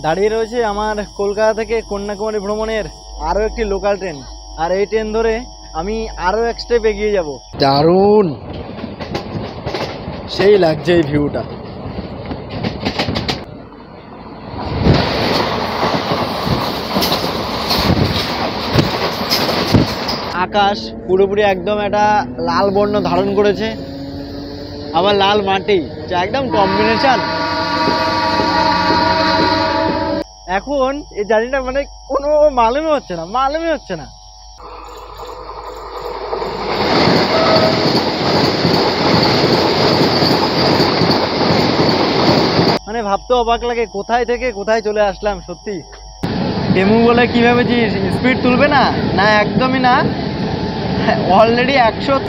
দাঁড়িয়ে রয়েছে আমার কলকাতা থেকে কন্যাকুমারী ভ্রমণের আরও একটি লোকাল ট্রেন, আর এই ট্রেন ধরে আমি আরও এক স্টেপ এগিয়ে যাব। দারুণ, সেই লাগছে এই ভিউটা। আকাশ পুরোপুরি একদম একটা লাল বর্ণ ধারণ করেছে, আবার লাল মাটি, যা একদম কম্বিনেশন। এখন এই জার্নিটা মানে কোনো মালুমই হচ্ছে না, মানে ভাবতে অবাক লাগে কোথায় থেকে কোথায় চলে আসলাম। সত্যি ডেমু বলে কি ভেবেছিস স্পিড তুলবে না? না, একদমই না। অলরেডি 100।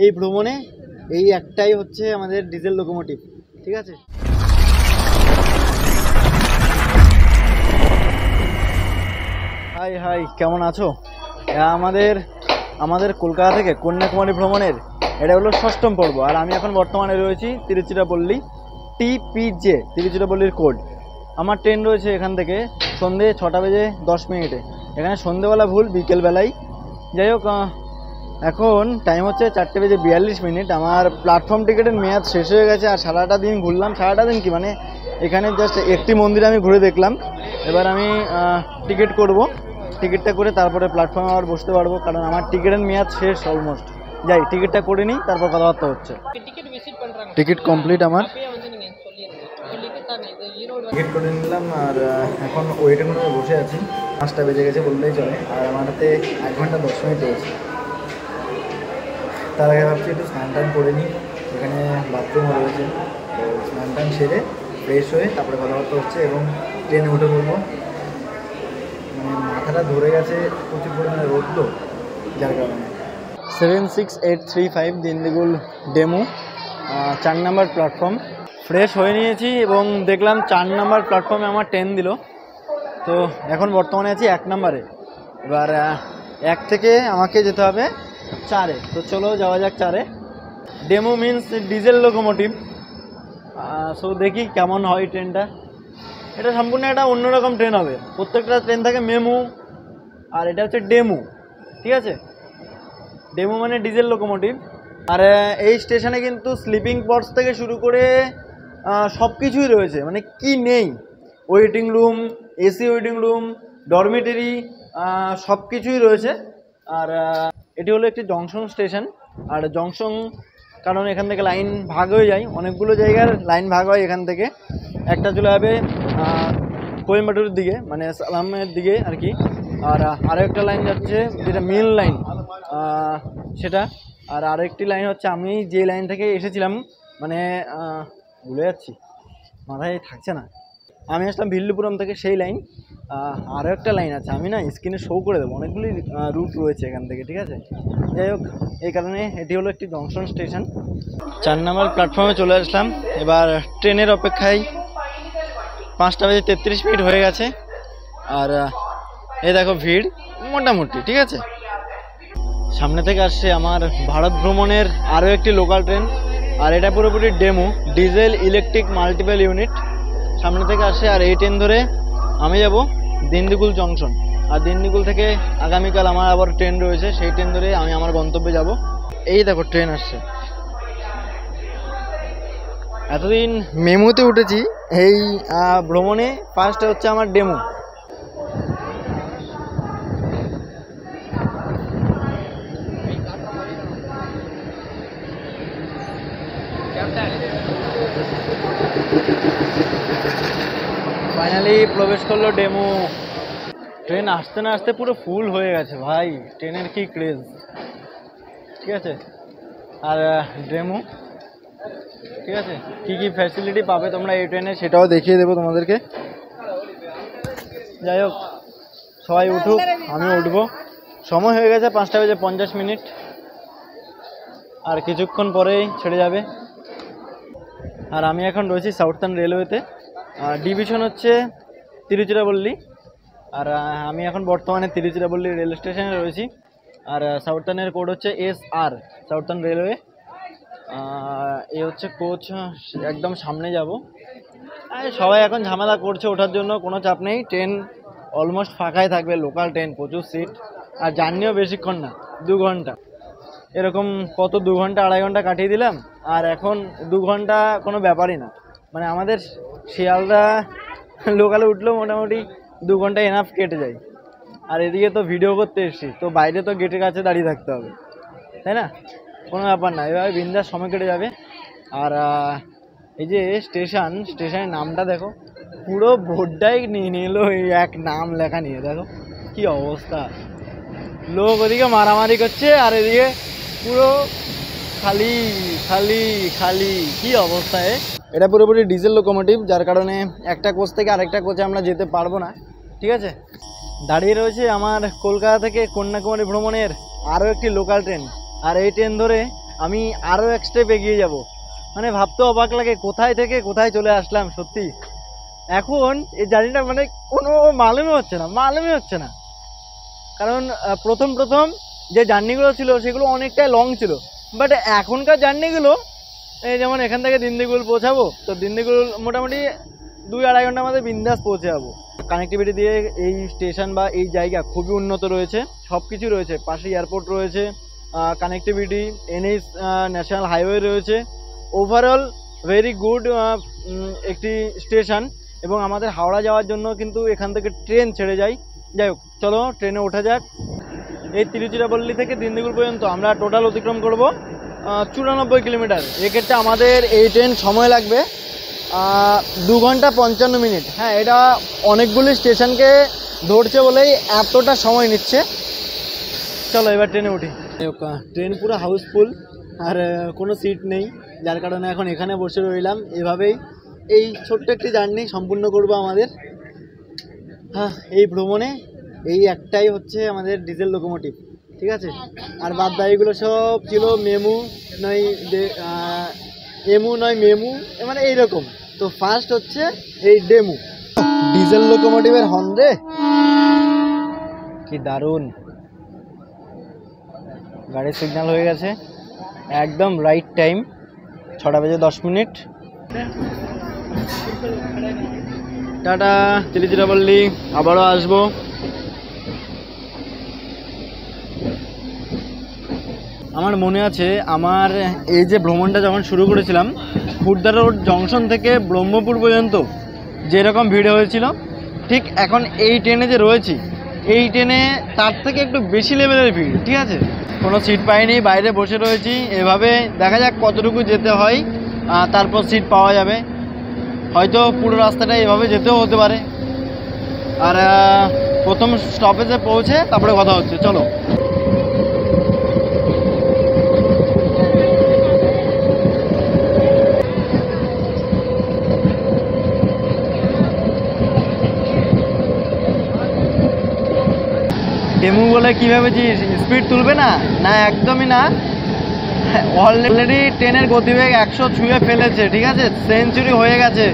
এই ভ্রমণে এই একটাই হচ্ছে আমাদের ডিজেল লোকোমোটিভ, ঠিক আছে। হাই হাই, কেমন আছো? আমাদের কলকাতা থেকে কন্যাকুমারী ভ্রমণের এটা হলো 6ম পর্ব, আর আমি এখন বর্তমানে রয়েছি তিরুচিরাপল্লী, TPJ, তিরুচিরাপল্লীর কোড। আমার ট্রেন রয়েছে এখান থেকে সন্ধে 6:10। এখানে সন্ধেবেলা ভুল, বিকেলবেলায়। যাই হোক, এখন টাইম হচ্ছে 4:42। আমার প্ল্যাটফর্ম টিকিটের মেয়াদ শেষ হয়ে গেছে, আর সারাটা দিন ঘুরলাম। সারাটা দিন কি, মানে এখানে জাস্ট একটি মন্দির আমি ঘুরে দেখলাম। এবার আমি টিকিট করব, টিকিটটা করে তারপরে প্ল্যাটফর্মে আবার বসতে পারবো, কারণ আমার টিকিটের মেয়াদ শেষ অলমোস্ট। যাই, টিকিটটা করে নিই, তারপর কথাবার্তা হচ্ছে। টিকিট কমপ্লিট আমার, টিকিট করে নিলাম, আর এখন ওয়েটিং রুমে বসে আছি। 5টা বেজে গেছে বললেই চলে, আর আমার হাতে 1 ঘন্টা 10 মিনিট রয়েছে। তার আগে ভাবছি একটু স্নান টান করে নিই, এখানে বাথরুমও রয়েছে। তো স্নান টান সেরে ফ্রেশ হয়ে তারপরে কথাবার্তা হচ্ছে, এবং ট্রেনে উঠে পড়বো। মানে মাথাটা ধরে গেছে, প্রচুর পরিমাণে রোদ তো, যার কারণে। 76835 দিনদিগুল ডেমু, 4 নম্বর প্ল্যাটফর্ম। ফ্রেশ হয়ে নিয়েছি এবং দেখলাম 4 নম্বর প্ল্যাটফর্মে আমার ট্রেন দিল। তো এখন বর্তমানে আছি 1 নম্বরে। এবার 1 থেকে আমাকে যেতে হবে 4-এ। তো চলো যাওয়া যাক 4-এ। Demo means diesel locomotive. So দেখি কেমন হয় ট্রেনটা। এটা সম্পূর্ণ একটা অন্যরকম ট্রেন হবে। প্রত্যেকটা ট্রেন থাকে মেমু, আর এটা হচ্ছে ডেমু, ঠিক আছে। ডেমো মানে ডিজেল লোকোমোটিভ। আর এই স্টেশনে কিন্তু স্লিপিং পডস থেকে শুরু করে সব কিছুই রয়েছে, মানে কি নেই। Waiting room, AC waiting room, dormitory, সব কিছুই রয়েছে। আর এটি হলো একটি জংশন স্টেশন। আর জংশন কারণ এখান থেকে লাইন ভাগ হয়ে যায়, অনেকগুলো জায়গার লাইন ভাগ হয় এখান থেকে। একটা চলে যাবে কোয়েম্বাটুরের দিকে, মানে সালামের দিকে আর কি। আর আরও একটা লাইন যাচ্ছে যেটা মেন লাইন, সেটা। আর আরেকটি লাইন হচ্ছে আমি যে লাইন থেকে এসেছিলাম, মানে ভুলে যাচ্ছি, মাথায় থাকছে না। আমি আসলাম ভিল্লুপুরম থেকে, সেই লাইন। আরও একটা লাইন আছে, আমি না স্ক্রিনে শো করে দেবো, অনেকগুলি রুট রয়েছে এখান থেকে, ঠিক আছে। যাই হোক, এই কারণে এটি হলো একটি জংশন স্টেশন। 4 নম্বর প্ল্যাটফর্মে চলে আসলাম। এবার ট্রেনের অপেক্ষায় 5:33 হয়ে গেছে। আর এই দেখো ভিড় মোটামুটি, ঠিক আছে। সামনে থেকে আসছে আমার ভারত ভ্রমণের আরও একটি লোকাল ট্রেন, আর এটা পুরোপুরি demo, diesel electric multiple unit. সামনে থেকে আসে, আর এই ট্রেন ধরে আমি যাব দিনদিগুল জংশন। আর দিনদিগুল থেকে আগামীকাল আমার আবার ট্রেন রয়েছে, সেই ট্রেন ধরে আমি আমার গন্তব্যে যাব। এই দেখো ট্রেন আসছে। এতদিন মেমোতে উঠেছি, এই ভ্রমণে ফার্স্ট হচ্ছে আমার ডেমো। ফাইনালি প্রবেশ করলো ডেমো। ট্রেন আসতে না আসতে পুরো ফুল হয়ে গেছে ভাই, ট্রেনের কি ক্রেজ, ঠিক আছে। আর ডেমো, ঠিক আছে, কি কি ফ্যাসিলিটি পাবে তোমরা এই ট্রেনে সেটাও দেখিয়ে দেবো তোমাদেরকে। যাই হোক, সবাই উঠুক, আমিও উঠবো। সময় হয়ে গেছে 5:50, আর কিছুক্ষণ পরেই ছেড়ে যাবে। আর আমি এখন রয়েছি সাউথার্ন রেলওয়েতে, ডিভিশন হচ্ছে তিরুচিরাপল্লী। আর আমি এখন বর্তমানে তিরুচিরাপল্লী রেল স্টেশনে রয়েছি। আর সাউথার্নের কোড হচ্ছে SR, সাউথার্ন রেলওয়ে। এই হচ্ছে কোচ, একদম সামনে যাব। সবাই এখন ঝামেলা করছে ওঠার জন্য, কোনো চাপ নেই। ট্রেন অলমোস্ট ফাঁকাই থাকবে, লোকাল ট্রেন, প্রচুর সিট। আর জার্নিও বেশিক্ষণ না, 2 ঘন্টা এরকম। কত 2 ঘন্টা 2.5 ঘন্টা কাটিয়ে দিলাম, আর এখন 2 ঘন্টা কোনো ব্যাপারই না। মানে আমাদের শিয়ালদা লোকালে উঠলেও মোটামুটি 2 ঘন্টা এনাফ কেটে যায়। আর এদিকে তো ভিডিও করতে এসেছি, তো বাইরে তো গেটের কাছে দাঁড়িয়ে থাকতে হবে, তাই না? কোনো ব্যাপার না, এভাবে বিন্দাস সময় কেটে যাবে। আর এই যে স্টেশনের নামটা দেখো, পুরো বোর্ডটাই নিয়ে নিলো এই এক নাম লেখা নিয়ে। দেখো কি অবস্থা, লোক ওদিকে মারামারি করছে আর এদিকে পুরো খালি খালি খালি। কি অবস্থা! এটা পুরোপুরি ডিজেল লোকোমোটিভ, যার কারণে একটা কোচ থেকে আরেকটা কোচে আমরা যেতে পারবো না, ঠিক আছে? দাঁড়িয়ে রয়েছে আমার কলকাতা থেকে কন্যাকুমারী ভ্রমণের আরও একটি লোকাল ট্রেন। আর এই ট্রেন ধরে আমি আরও এক স্টেপ এগিয়ে যাব। মানে ভাবতে অবাক লাগে কোথায় থেকে কোথায় চলে আসলাম সত্যি। এখন এই জার্নিটা মানে কোনো মালুমই হচ্ছে না। কারণ প্রথম যে জার্নিগুলো ছিল সেগুলো অনেকটাই লং ছিল, বাট এখনকার জার্নিগুলো এই যেমন এখান থেকে দিন্দিগুল পৌঁছাবো, তো দিন্দিগুল মোটামুটি 2-2.5 ঘন্টার মধ্যে বিন্দাস পৌঁছে যাবো। কানেক্টিভিটি দিয়ে এই স্টেশন বা এই জায়গা খুবই উন্নত রয়েছে, সব কিছু রয়েছে। পাশে এয়ারপোর্ট রয়েছে, কানেক্টিভিটি, NH ন্যাশনাল হাইওয়ে রয়েছে। ওভারঅল ভেরি গুড একটি স্টেশন। এবং আমাদের হাওড়া যাওয়ার জন্য কিন্তু এখান থেকে ট্রেন ছেড়ে যায়। যাই হোক, চলো ট্রেনে ওঠা যাক। এই তিরুচিরাপল্লী থেকে দিন্দিগুল পর্যন্ত আমরা টোটাল অতিক্রম করব 94 কিলোমিটার। এক্ষেত্রে আমাদের এই ট্রেন সময় লাগবে 2 ঘন্টা 55 মিনিট। হ্যাঁ, এটা অনেকগুলি স্টেশনকে ধরছে বলেই এতটা সময় নিচ্ছে। চলো এবার ট্রেনে উঠি। ট্রেন পুরো হাউসফুল, আর কোনো সিট নেই, যার কারণে এখন এখানে বসে রইলাম। এভাবেই এই ছোট্ট একটি জার্নি সম্পূর্ণ করব আমাদের। হ্যাঁ, এই ভ্রমণে এই একটাই হচ্ছে আমাদের ডিজেল লোকোমোটিভ, ঠিক আছে? আর বাদ বাকিগুলো সব ছিল মেমু নয় মেমু, মানে এইরকম। তো ফার্স্ট হচ্ছে এই ডেমু ডিজেল লোকোমোটিভের হর্ন রে, কি দারুণ! গাড়ির সিগন্যাল হয়ে গেছে, একদম রাইট টাইম, 6:10। টাটা, তিরুচিরাপল্লী, আবারও আসবো। আমার মনে আছে, আমার এই যে ভ্রমণটা যখন শুরু করেছিলাম, খুরদা রোড জংশন থেকে ব্রহ্মপুর পর্যন্ত যেরকম ভিড় হয়েছিল, ঠিক এখন এই ট্রেনে যে রয়েছি, এই ট্রেনে তার থেকে একটু বেশি লেভেলের ভিড়, ঠিক আছে? কোনো সিট পাইনি, বাইরে বসে রয়েছি। এভাবে দেখা যাক কতটুকু যেতে হয়, তারপর সিট পাওয়া যাবে। হয়তো পুরো রাস্তাটা এভাবে যেতেও হতে পারে। আর প্রথম স্টপেজে পৌঁছে তারপরে কথা হচ্ছে, চলো। ডেমু বলে কী ভেবেছিস স্পিড তুলবে না? না, একদমই না। অলরেডি ট্রেনের গতিবেগ 100 ছুঁয়ে ফেলেছে, ঠিক আছে? সেঞ্চুরি হয়ে গেছে,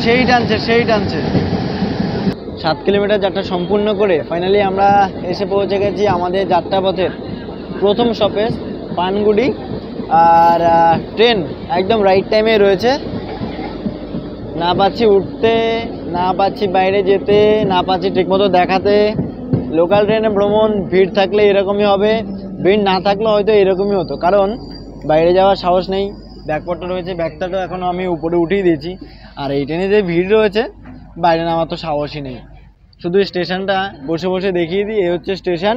সেই টানছে। 7 কিলোমিটার যাত্রা সম্পূর্ণ করে ফাইনালি আমরা এসে পৌঁছে গেছি আমাদের যাত্রাপথের প্রথম স্টপেজ পানগুড়ি। আর ট্রেন একদম রাইট টাইমে রয়েছে। না পাচ্ছি উঠতে, না পাচ্ছি বাইরে যেতে, না পাচ্ছি ঠিকমতো দেখাতে। লোকাল ট্রেনে ভ্রমণ ভিড় থাকলে এরকমই হবে, ভিড় না থাকলে হয়তো এরকমই হতো, কারণ বাইরে যাওয়ার সাহস নেই। ব্যাগপত্র রয়েছে, ব্যাগটা তো এখনও আমি উপরে উঠিয়ে দিয়েছি। আর এই ট্রেনে যে ভিড় রয়েছে, বাইরে নামার তো সাহসই নেই। শুধু স্টেশনটা বসে বসে দেখিয়ে দিই, এই হচ্ছে স্টেশন,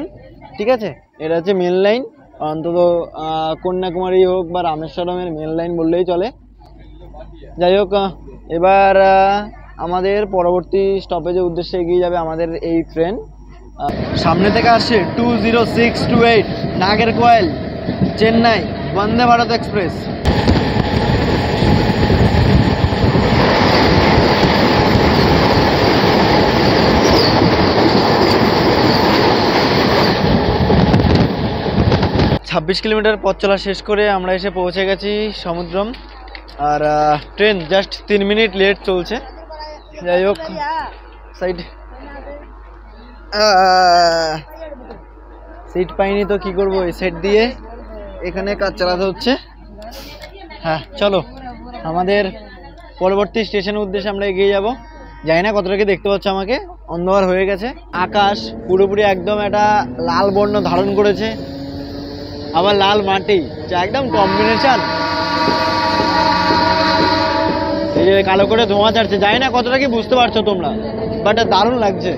ঠিক আছে? এটা হচ্ছে মেন লাইন, অন্তত কন্যাকুমারী হোক বা রামেশ্বরমের মেন লাইন বললেই চলে। যাই হোক, এবার আমাদের পরবর্তী স্টপেজের উদ্দেশ্যে এগিয়ে যাবে আমাদের এই ট্রেন। সামনে থেকে আসছে 20628 নাগেরকোয়েল চেন্নাই বন্দে ভারত এক্সপ্রেস। ছাব্বিশ কিলোমিটার পথ চলা শেষ করে আমরা এসে পৌঁছে গেছি সমুদ্রম। আর ট্রেন জাস্ট 3 মিনিট লেট চলছে। যাই হোক, সাইড সিট পাইনি তো কি করবো, এই সেট দিয়ে এখানে কাজ চালাতে হচ্ছে। হ্যাঁ চলো আমাদের পরবর্তী স্টেশনের উদ্দেশ্যে আমরা এগিয়ে যাব। জানি না কতটা কি দেখতে পাচ্ছ, আমাকে অন্ধকার হয়ে গেছে, আকাশ পুরোপুরি একদম একটা লাল বর্ণ ধারণ করেছে, আবার লাল মাটি, যা একদম কম্বিনেশন। এই যে কালো করে ধোঁয়া ছাড়ছে, জানি না কতটা কি বুঝতে পারছো তোমরা, বাট দারুণ লাগছে।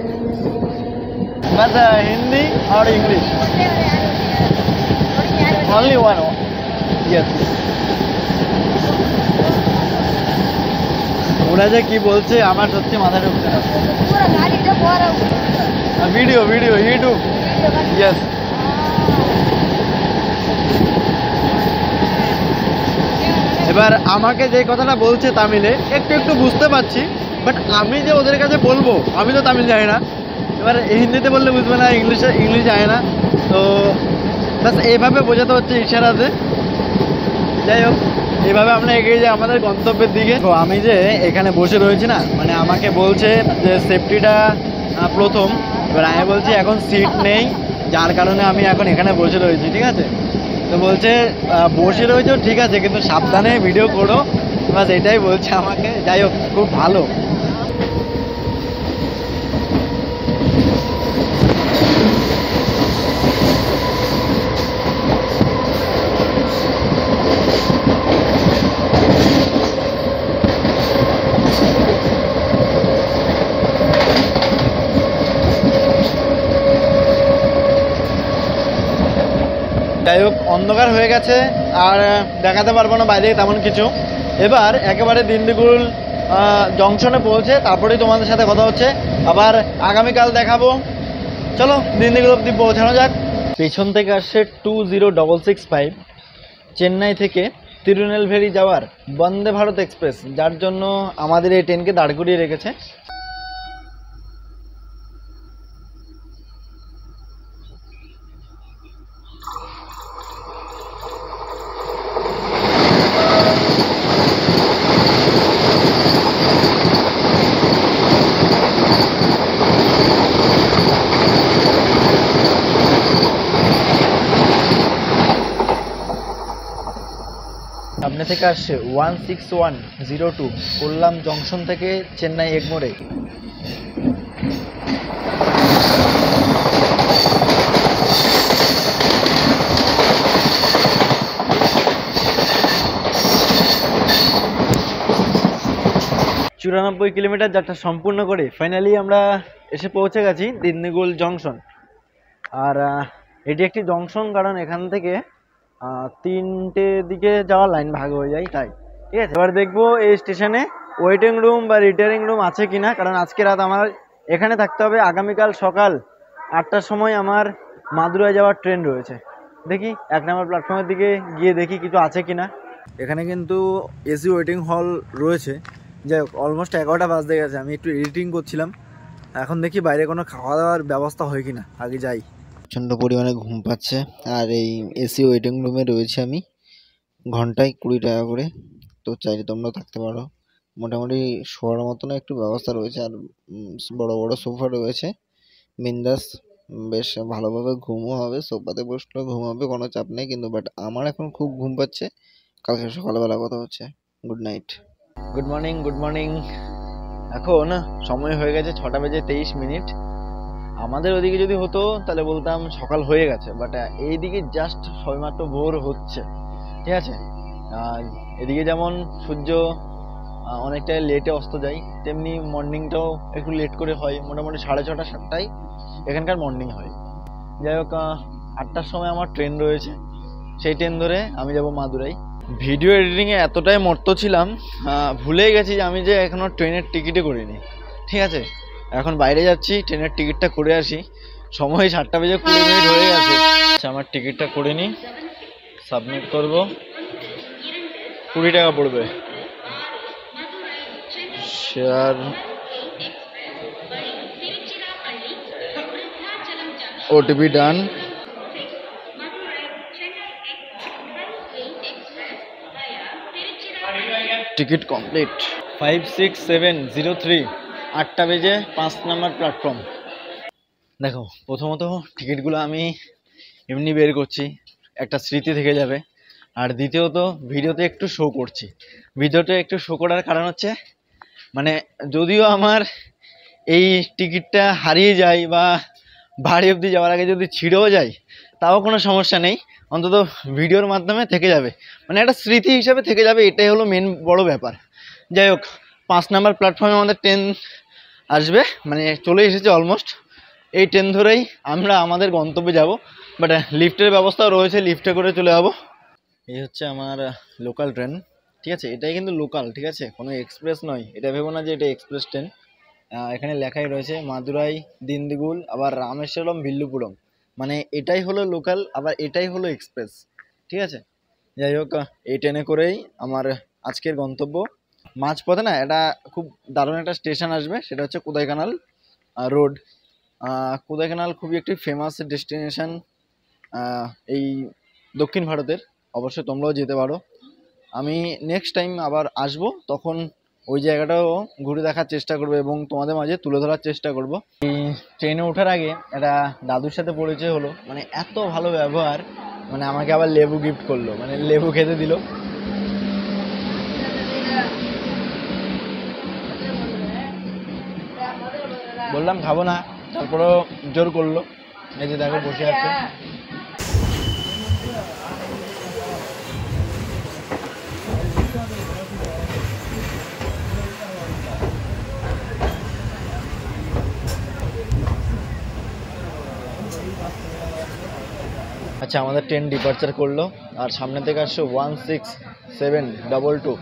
বাট হিন্দি আর ইংলিশ only one. Yes. ওরা যে কি বলছে আমার সত্যি মাথা ঢুকছে না। Video YouTube. ইয়েস। এবার আমাকে যে কথাটা বলছে তামিলে একটু বুঝতে পারছি, বাট আমি যে ওদের কাছে বলবো, আমি তো তামিল জানি না, এবার হিন্দিতে বললে বুঝবে না, ইংলিশ জানে না, তো বাস এইভাবে বোঝাতে হচ্ছে ইশারাতে। যাই হোক, এইভাবে আমরা এগিয়ে যাই আমাদের গন্তব্যের দিকে। তো আমি যে এখানে বসে রয়েছি না, মানে আমাকে বলছে যে সেফটিটা প্রথম, এবার আমি বলছি এখন সিট নেই, যার কারণে আমি এখন এখানে বসে রয়েছি, ঠিক আছে। তো বলছে বসে রয়েছে ঠিক আছে, কিন্তু সাবধানে ভিডিও করো, বাস এটাই বলছে আমাকে। যাই হোক, খুব ভালো। যাই হোক, অন্ধকার হয়ে গেছে, আর দেখাতে পারবো না বাইরে তেমন কিছু। এবার একেবারে দিন্ডিগুল জংশনে পৌঁছে তারপরেই তোমাদের সাথে কথা হচ্ছে, আবার আগামীকাল দেখাবো। চলো দিন্ডিগুল অব্দি পৌঁছানো যাক। পেছন থেকে আসছে 20665 চেন্নাই থেকে তিরুনেলভেলি যাওয়ার বন্দে ভারত এক্সপ্রেস, যার জন্য আমাদের এই ট্রেনকে দাঁড় করিয়ে রেখেছে। সামনে থেকে আসছে 16102 কোল্লাম জংশন থেকে চেন্নাই এগমোরে। চুরানব্বই কিলোমিটার যাত্রা সম্পূর্ণ করে ফাইনালি আমরা এসে পৌঁছে গেছি দিন্ডিগুল জংশন। আর এটি একটি জংশন, কারণ এখান থেকে 3টে দিকে যাওয়ার লাইন ভাগ হয়ে যায়, তাই ঠিক আছে। এবার দেখবো এই স্টেশনে ওয়েটিং রুম বা রিটার্নিং রুম আছে কিনা, কারণ আজকে রাত আমার এখানে থাকতে হবে। আগামীকাল সকাল 8টার সময় আমার মাদুরাই যাওয়ার ট্রেন রয়েছে। দেখি 1 নম্বর প্ল্যাটফর্মের দিকে গিয়ে দেখি কিছু আছে কিনা। এখানে কিন্তু এসি ওয়েটিং হল রয়েছে। যাই হোক, অলমোস্ট 11টা বাজতে গেছে, আমি একটু এডিটিং করছিলাম, এখন দেখি বাইরে কোনো খাওয়া দাওয়ার ব্যবস্থা হয় কিনা, আগে যাই। প্রচণ্ড পরিমাণে ঘুম পাচ্ছে, আর এই এসি ওয়েটিং রুমে রয়েছে আমি, ঘন্টায় 20 টাকা করে, তো চাইলে তোমরাও থাকতে পারো। মোটামুটি শোয়ার মতন একটু ব্যবস্থা রয়েছে, আর বড় বড় সোফা রয়েছে, বিন্দাস বেশ ভালোভাবে ঘুমও হবে, সোফাতে বসলেও ঘুম হবে, কোনো চাপ নেই। কিন্তু বাট আমার এখন খুব ঘুম পাচ্ছে, কালকে সকালবেলা কথা হচ্ছে। Good night. Good morning. এখন সময় হয়ে গেছে 6টা বেজে 23 মিনিট। আমাদের ওদিকে যদি হতো তাহলে বলতাম সকাল হয়ে গেছে, বাট এইদিকে জাস্ট সবেমাত্র ভোর হচ্ছে, ঠিক আছে। এদিকে যেমন সূর্য অনেকটা লেটে অস্ত যায়, তেমনি মর্নিংটাও একটু লেট করে হয়, মোটামুটি 6:30 7টায় এখানকার মর্নিং হয়। যাই হোক, 8টার সময় আমার ট্রেন রয়েছে, সেই ট্রেন ধরে আমি যাব মাদুরাই। ভিডিও এডিটিংয়ে এতটাই মত্ত ছিলাম, ভুলেই গেছি যে আমি যে এখনও ট্রেনের টিকিটে করিনি, ঠিক আছে। এখন বাইরে যাচ্ছি, ট্রেনের টিকিটটা করে আসি। সময় 7টা বেজে 20 মিনিট হয়ে গেছে। আচ্ছা, আমার টিকিটটা করে নিই, সাবমিট করব। 20 টাকা পড়বে। Share OTP done. Ticket complete. 56703 8টা বেজে 5 নম্বর প্ল্যাটফর্ম। দেখো, প্রথমত টিকিটগুলো আমি এমনি বের করছি, একটা স্মৃতি থেকে যাবে। আর দ্বিতীয়ত ভিডিওতে একটু শো করছি। ভিডিওতে একটু শো করার কারণ হচ্ছে মানে যদিও আমার এই টিকিটটা হারিয়ে যায় বা বাড়ি অবধি যাওয়ার আগে যদি ছিঁড়েও যায় তাও কোনো সমস্যা নেই, অন্তত ভিডিওর মাধ্যমে থেকে যাবে, মানে একটা স্মৃতি হিসাবে থেকে যাবে, এটাই হলো মেন বড় ব্যাপার। যাই হোক, 5 নাম্বার প্ল্যাটফর্মে আমাদের ট্রেন আসবে, মানে চলে এসেছে অলমোস্ট। এই ট্রেন ধরেই আমরা আমাদের গন্তব্যে যাব, বাট লিফটের ব্যবস্থাও রয়েছে, লিফটে করে চলে যাবো। এই হচ্ছে আমার লোকাল ট্রেন, ঠিক আছে, এটাই কিন্তু লোকাল, ঠিক আছে, কোনো এক্সপ্রেস নয়, এটা ভেবো না যে এটা এক্সপ্রেস ট্রেন। এখানে লেখাই রয়েছে মাদুরাই, দিনদিগুল, আবার রামেশ্বরম, ভিল্লুপুরম, মানে এটাই হলো লোকাল, আবার এটাই হলো এক্সপ্রেস, ঠিক আছে। যাই হোক, এই ট্রেনে করেই আমার আজকের গন্তব্য। মাঝপথে না এটা খুব দারুণ একটা স্টেশন আসবে, সেটা হচ্ছে কোদাইকানাল রোড। কোদাইকানাল খুবই একটি ফেমাস ডেস্টিনেশন এই দক্ষিণ ভারতের, অবশ্যই তোমরাও যেতে পারো। আমি নেক্সট টাইম আবার আসবো, তখন ওই জায়গাটাও ঘুরে দেখার চেষ্টা করবো এবং তোমাদের মাঝে তুলে ধরার চেষ্টা করব। এই ট্রেনে ওঠার আগে একটা দাদুর সাথে পরিচয় হলো, মানে এত ভালো ব্যবহার, মানে আমাকে আবার লেবু গিফট করলো, মানে লেবু খেতে দিল। বললাম খাবো না, তারপরেও জোর করলো, এই যে দেখো বসে আছে। আচ্ছা, আমাদের ট্রেন ডিপার্চার করলো, আর সামনে থেকে আসছে 16722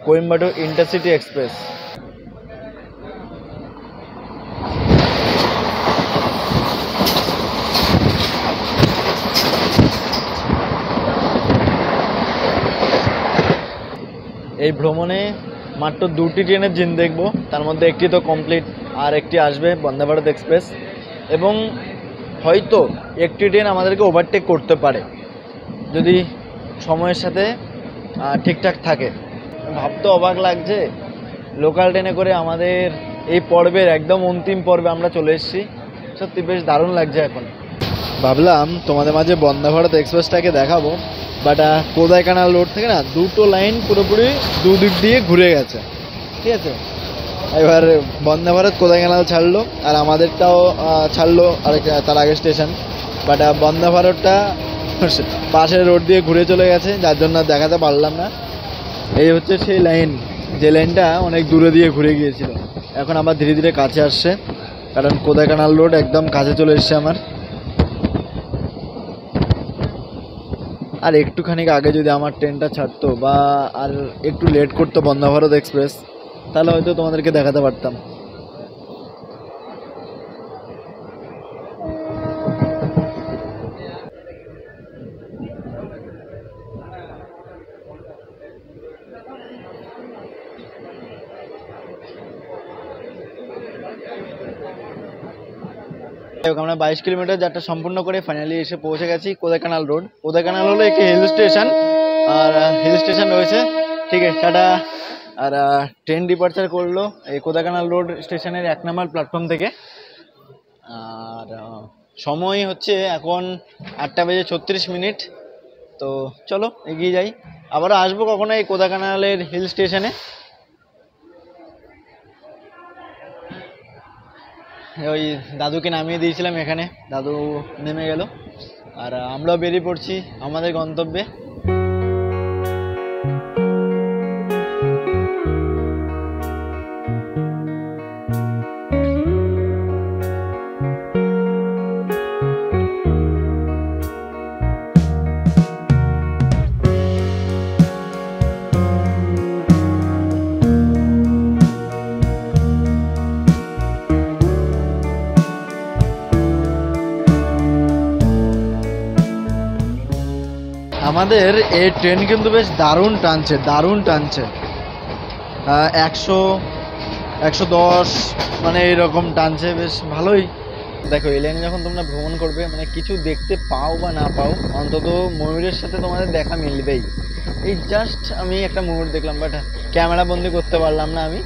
কোয়েম্বাটুর ইন্টারসিটি এক্সপ্রেস। এই ভ্রমণে মাত্র 2টি ট্রেনের জিন দেখব, তার মধ্যে একটি তো কমপ্লিট, আর একটি আসবে বন্দে ভারত এক্সপ্রেস, এবং হয়তো একটি ট্রেন আমাদেরকে ওভারটেক করতে পারে যদি সময়ের সাথে ঠিকঠাক থাকে। ভাবতে অবাক লাগছে, লোকাল ট্রেনে করে আমাদের এই পর্বের একদম অন্তিম পর্বে আমরা চলে এসেছি, সত্যি বেশ দারুণ লাগছে। এখন ভাবলাম তোমাদের মাঝে বন্দে ভারত এক্সপ্রেসটাকে দেখাবো, বাট কোদাইকানাল রোড থেকে না দুটো লাইন পুরোপুরি দুদিক দিয়ে ঘুরে গেছে, ঠিক আছে। এবার বন্দে ভারত কোদাইকানাল ছাড়লো, আর আমাদেরটাও ছাড়লো আরেক তার আগের স্টেশন, বাট বন্দে ভারতটা পাশের রোড দিয়ে ঘুরে চলে গেছে, যার জন্য দেখাতে পারলাম না। এই হচ্ছে সেই লাইন, যে লাইনটা অনেক দূরে দিয়ে ঘুরে গিয়েছিল, এখন আবার ধীরে ধীরে কাছে আসছে, কারণ কোদাইকানাল রোড একদম কাছে চলে এসছে আমার। আর একটুখানি আগে যদি আমার ট্রেনটা ছাড়তো বা আর একটু লেট করতো বন্দে ভারত এক্সপ্রেস, তাহলে হয়তো তোমাদেরকে দেখাতে পারতাম। আমরা 22 কিলোমিটার যাত্রা সম্পূর্ণ করে ফাইনালি এসে পৌঁছে গেছি কোদাইকানাল রোড। কোদাইকানাল হলো একটি হিল স্টেশন, আর হিল স্টেশন রয়েছে, ঠিক আছে, টাটা। আর ট্রেন ডিপার্চার করলো এই কোদাইকানাল রোড স্টেশনের 1 নম্বর প্ল্যাটফর্ম থেকে, আর সময় হচ্ছে এখন 8:36। তো চলো এগিয়ে যাই, আবারও আসবো কখনো এই কোদাইকানালের হিল স্টেশনে। ওই দাদুকে নামিয়ে দিয়েছিলাম এখানে, দাদু নেমে গেল, আর আমরাও বেরিয়ে পড়ছি আমাদের গন্তব্যে। আমাদের এই ট্রেন কিন্তু বেশ দারুণ টানছে, দারুণ টানছে, 100-110 মানে এইরকম টানছে, বেশ ভালোই। দেখো এই লাইনে যখন তোমরা ভ্রমণ করবে, মানে কিছু দেখতে পাও বা না পাও, অন্তত ময়ূরের সাথে তোমাদের দেখা মিলবেই। এই জাস্ট আমি একটা ময়ূর দেখলাম, বাট ক্যামেরা বন্দি করতে পারলাম না আমি।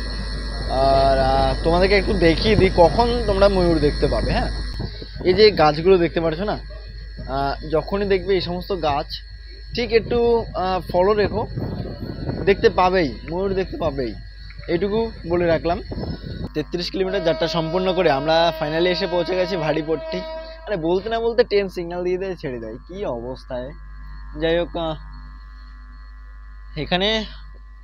আর তোমাদেরকে একটু দেখিয়ে দিই কখন তোমরা ময়ূর দেখতে পাবে। হ্যাঁ, এই যে গাছগুলো দেখতে পাচ্ছ না, যখনই দেখবে এই সমস্ত গাছ ঠিক একটু ফলো রেখো, দেখতে পাবেই, ময়ূর দেখতে পাবেই, এইটুকু বলে রাখলাম। 33 কিলোমিটার যাত্রা সম্পূর্ণ করে আমরা ফাইনালি এসে পৌঁছে গেছি ভাডিপট্টি। আরে বলতে না বলতে ট্রেন সিগন্যাল দিয়ে দিয়ে ছেড়ে দেয়, কী অবস্থায়। যাই হোক, এখানে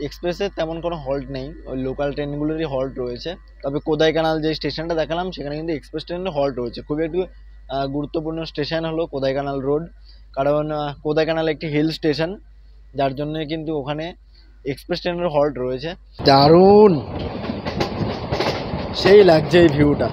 এক্সপ্রেসের তেমন কোনো হল্ট নেই, ওই লোকাল ট্রেনগুলোরই হল্ট রয়েছে। তবে কোদাইকানাল যে স্টেশনটা দেখালাম সেখানে কিন্তু এক্সপ্রেস ট্রেনের হল্ট রয়েছে। খুবই একটু গুরুত্বপূর্ণ স্টেশন হলো কোদাইকানাল রোড, কারণ কোদাইকানাল একটি হিল স্টেশন, যার জন্য কিন্তু ওখানে এক্সপ্রেস ট্রেনের হল্ট রয়েছে। দারুণ, সেই লাগছে এই ভিউটা।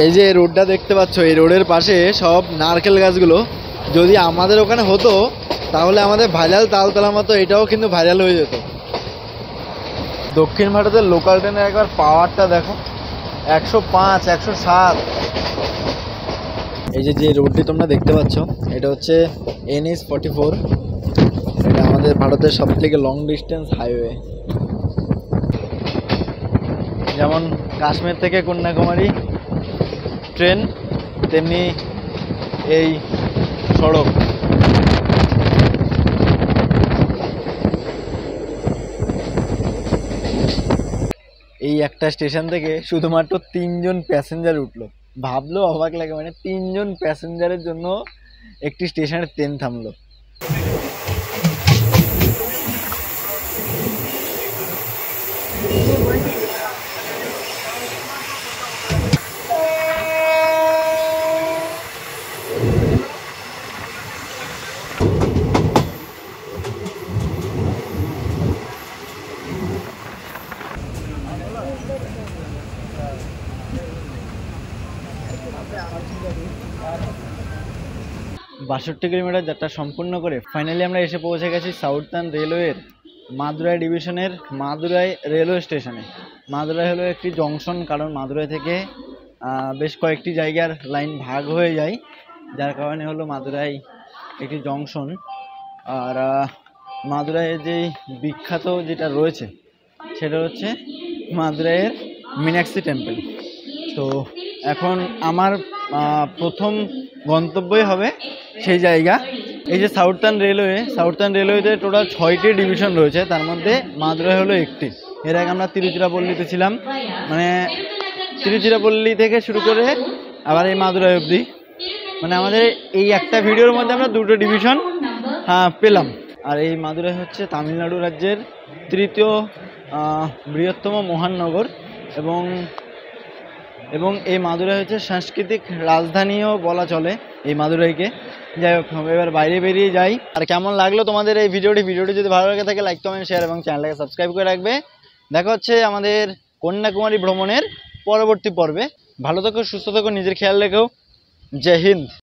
এই যে রোডটা দেখতে পাচ্ছ, এই রোডের পাশে সব নারকেল গাছগুলো। যদি আমাদের ওখানে হতো তাহলে আমাদের ভাইরাল তালতলা মতো এটাও কিন্তু ভাইরাল হয়ে যেত। দক্ষিণ ভারতের লোকাল ট্রেনের একবার পাওয়ারটা দেখো, 105, 107। এই যে যে রোডটি তোমরা দেখতে পাচ্ছ এটা হচ্ছে NH-44। এটা আমাদের ভারতের সবথেকে লং ডিস্টেন্স হাইওয়ে। যেমন কাশ্মীর থেকে কন্যাকুমারী ট্রেন, তেমনি এই সড়ক। এই একটা স্টেশন থেকে শুধুমাত্র 3 জন প্যাসেঞ্জার উঠলো, ভাবলেও অবাক লাগে। মানে 3 জন প্যাসেঞ্জারের জন্য একটি স্টেশনের ট্রেন থামলো। বাষট্টি কিলোমিটার যাত্রা সম্পূর্ণ করে ফাইনালি আমরা এসে পৌঁছে গেছি সাউথার্ন রেলওয়ের মাদুরাই ডিভিশনের মাদুরাই রেলওয়ে স্টেশনে। মাদুরাই হলো একটি জংশন, কারণ মাদুরাই থেকে বেশ কয়েকটি জায়গার লাইন ভাগ হয়ে যায়, যার কারণে হলো মাদুরাই একটি জংশন। আর মাদুরাইয়ের যেই বিখ্যাত যেটা রয়েছে সেটা হচ্ছে মাদুরাইয়ের মীনাক্ষী টেম্পল। তো এখন আমার প্রথম গন্তব্যই হবে সেই জায়গা। এই যে সাউথার্ন রেলওয়েতে টোটাল 6টি ডিভিশন রয়েছে, তার মধ্যে মাদুরাই হলো একটি। এর আগে আমরা তিরুচিরাপল্লীতে ছিলাম, মানে তিরুচিরাপল্লী থেকে শুরু করে আবার এই মাদুরাই অবধি, মানে আমাদের এই একটা ভিডিওর মধ্যে আমরা 2টো ডিভিশন পেলাম। আর এই মাদুরাই হচ্ছে তামিলনাড়ু রাজ্যের 3য় বৃহত্তম মহানগর, এবং এই মাদুরাই হচ্ছে সাংস্কৃতিক রাজধানীও বলা চলে এই মাদুরাইকে। যাই হোক, এবার বাইরে বেরিয়ে যাই। আর কেমন লাগলো তোমাদের এই ভিডিওটি যদি ভালো লাগে থাকে লাইক, কমেন্ট, শেয়ার এবং চ্যানেলটাকে সাবস্ক্রাইব করে রাখবে। দেখা হচ্ছে আমাদের কন্যাকুমারী ভ্রমণের পরবর্তী পর্বে। ভালো থেকো, সুস্থ থেকো, নিজের খেয়াল রেখো। জয় হিন্দ।